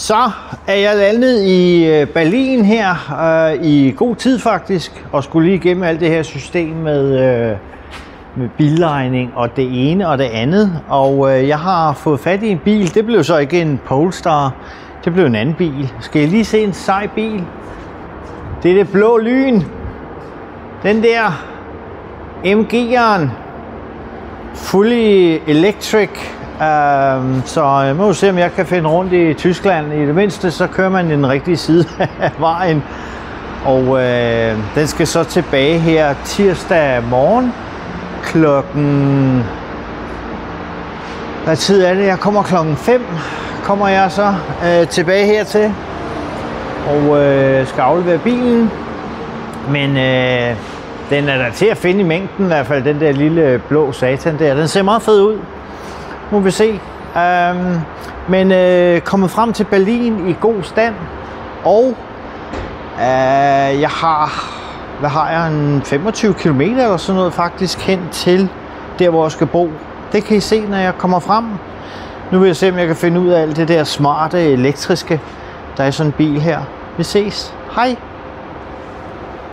Så er jeg landet i Berlin her i god tid faktisk, og skulle lige igennem alt det her system med billejning og det ene og det andet. Og jeg har fået fat i en bil. Det blev så ikke en Polestar, det blev en anden bil. Skal I lige se en sej bil? Det er det blå lyn. Den der MG'eren. Fully electric. Så jeg må se, om jeg kan finde rundt i Tyskland. I det mindste, så kører man i den rigtige side af vejen. Og den skal så tilbage her tirsdag morgen klokken... Hvad tid er det? Jeg kommer klokken 5. Kommer jeg så tilbage hertil og skal aflevere bilen. Men den er der til at finde i mængden, i hvert fald den der lille blå satan der. Den ser meget fed ud. Nu vil vi se. Men kommet frem til Berlin i god stand. Og jeg har, hvad har jeg, en 25 km eller sådan noget faktisk hen til der, hvor jeg skal bo. Det kan I se, når jeg kommer frem. Nu vil jeg se, om jeg kan finde ud af alt det der smarte elektriske, der er i sådan en bil her. Vi ses. Hej!